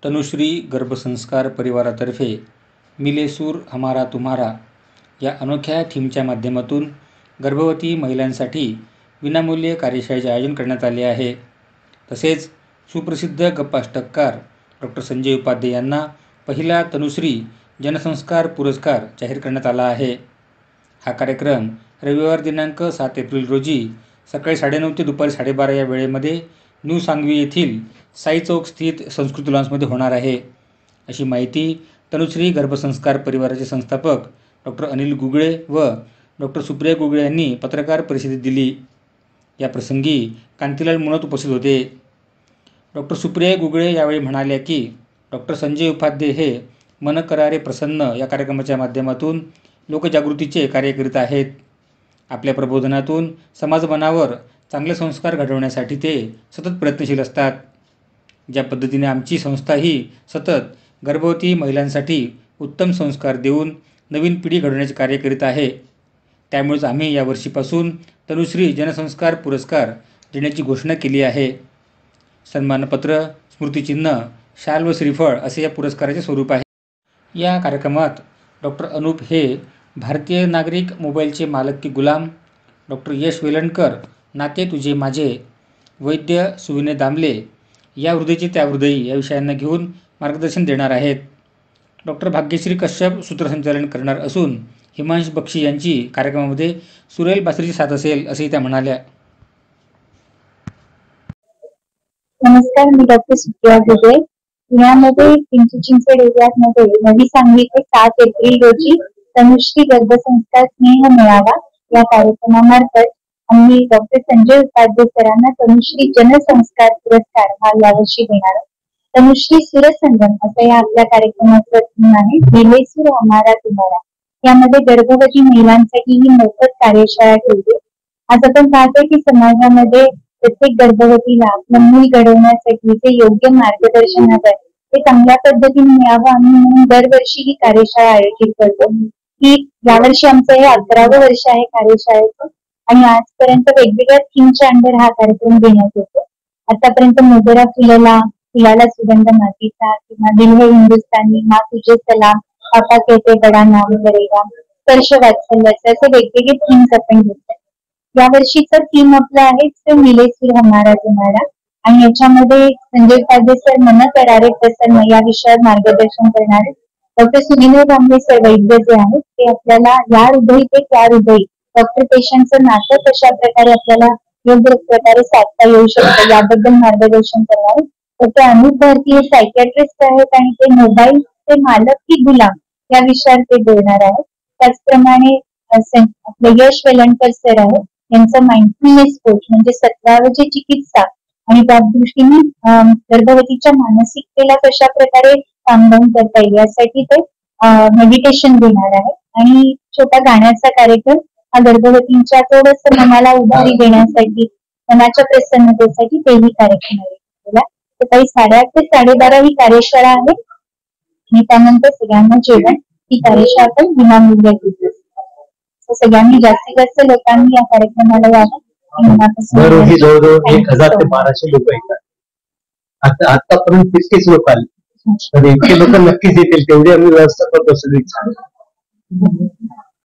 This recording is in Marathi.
तनुश्री गर्भसंस्कार परिवारातर्फे मिले सूर हमारा तुम्हारा या अनोख्या थीमच्या माध्यमातून गर्भवती महिलांसाठी विनामूल्य कार्यशाळेचे आयोजन करण्यात आले आहे. तसेच सुप्रसिद्ध गप्पाष्टककार डॉक्टर संजय उपाध्ये यांना पहिला तनुश्री जनसंस्कार पुरस्कार जाहीर करण्यात आला आहे. हा कार्यक्रम रविवार दिनांक 7 एप्रिल रोजी सकाळी 9:30 ते दुपारी 12:30 या वेळेमध्ये न्यू सांगवी येथील साई चौक स्थित संस्कृती लॉन्समध्ये होणार आहे, अशी माहिती तनुश्री गर्भसंस्कार परिवाराचे संस्थापक डॉक्टर अनिल गुगळे व डॉक्टर सुप्रिया गुगळे यांनी पत्रकार परिषदेत दिली. या प्रसंगी कांतीलाल मुनत उपस्थित होते. डॉक्टर सुप्रिया गुगळे यावेळी म्हणाल्या की डॉक्टर संजय उपाध्ये हे मन करारे प्रसन्न या कार्यक्रमाच्या माध्यमातून लोकजागृतीचे कार्य करीत आहेत. आपल्या प्रबोधनातून समाजमनावर चांगले संस्कार घडवण्यासाठी ते सतत प्रयत्नशील असतात. ज्या पद्धतीने आमची संस्थाही सतत गर्भवती महिलांसाठी उत्तम संस्कार देऊन नवीन पिढी घडवण्याचे कार्य करीत आहे, त्यामुळेच आम्ही यावर्षीपासून तनुश्री जनसंस्कार पुरस्कार देण्याची घोषणा केली आहे. सन्मानपत्र, स्मृतिचिन्ह, शाल व श्रीफळ असे या पुरस्काराचे स्वरूप आहे. या कार्यक्रमात डॉक्टर अनूप हे भारतीय नागरिक मोबाईलचे मालक की गुलाम, डॉक्टर यश वेलणकर नाते तुझे माझे, वैद्य सुविनय दामले या हृदयचे त्या हृदयी या विषयांना घेऊन मार्गदर्शन देणार आहेत. डॉक्टर भाग्यश्री कश्यप सूत्रसंचालन करणार असून हिमांश बक्षी यांची कार्यक्रमामध्ये सुरेल बासरीची साथ असेल, असेही त्या म्हणाल्या. नमस्कार, मी डॉक्टर सुप्रिया गुगळे. पुण्यामध्ये पिंपरी चिंचवड एरियामध्ये नवी सांगवी ते 7 एप्रिल रोजी तनुश्री गर्भसंस्कार स्नेह मेळावा या कार्यक्रमामार्फत आम्ही डॉक्टर संजय उपाध्ये सरांना तनुश्री जनसंस्कार पुरस्कार हा यावर्षी देणार. तनुश्री सुरसंगम असं या आपल्या कार्यक्रमाचं थीम आहे. मिले सूर हमारा तुम्हारा. यामध्ये गर्भवती महिलांसाठी ही मोफत कार्यशाळा ठेवली. आज आपण पाहतोय की समाजामध्ये प्रत्येक गर्भवतीला आपलं मूल घडवण्यासाठी जे योग्य मार्गदर्शन हवंय ते चांगल्या पद्धतीने मिळावं आम्ही म्हणून दरवर्षी ही कार्यशाळा आयोजित करतो. ही यावर्षी आमचं हे 11वं वर्ष आहे कार्यशाळेचं आणि आजपर्यंत वेगवेगळ्या थीमच्या अंडर हा कार्यक्रम घेण्यात येतो. आतापर्यंत मोगरा फुलला, फुलाला सुगंध मातीचा, किंवा दिल है हिंदुस्तानी, माँ तुझे सलाम, पापा कहते बडा नाम करेगा, स्पर्श वात्सल्याचे असे वेगवेगळे थीम्स आपण घेतले. या वर्षीचं थीम आपलं आहे मिले सूर हमारा तुम्हारा आणि याच्यामध्ये संजय उपाध्ये सर मन करारे प्रसन्न या विषयावर मार्गदर्शन करणारे. डॉक्टर सुविनय दामले सर वैद्य जे आहेत ते आपल्याला या हृदयी ते त्या हृदयी डॉक्टर पेशंटचं नातं कशा प्रकारे आपल्याला योग्य प्रकारे साधता येऊ शकतं याबद्दल मार्गदर्शन करणार. डॉक्टर अनूप भारती हे सायकॅट्रिस्ट आहेत आणि ते मोबाईल ते मालक की गुलाम या विषयावर ते बोलणार आहेत. त्याचप्रमाणे आपले यश वेलणकर सर आहेत, यांचं माइंडफुलनेस कोच म्हणजे सत्वावची चिकित्सा आणि त्या दृष्टीने गर्भवतीच्या मानसिकतेला कशा प्रकारे कामधन करता येईल यासाठी ते मेडिटेशन देणार आहे. आणि छोटा गाण्याचा कार्यक्रम हा गर्भवतींच्या थोडस मनाला उभारी देण्यासाठी, मनाच्या प्रसन्नतेसाठी तेही कार्यक्रम आहे. सकाळी 8:30 ते 12:30 ही कार्यशाळा आहे आणि त्यानंतर सगळ्यांना जेवण. ही कार्यशाळा आपण विनामूल्य घेतो. सगळ्यांनी जास्तीत जास्त लोकांनी या कार्यक्रमाला यावं. दररोज जवळजवळ 1000 ते 1200 लोक येतात. आतापर्यंत 30 लोक आले, तर इतके लोक नक्कीच येतील, तेवढी आम्ही व्यवस्था करतो सगळी.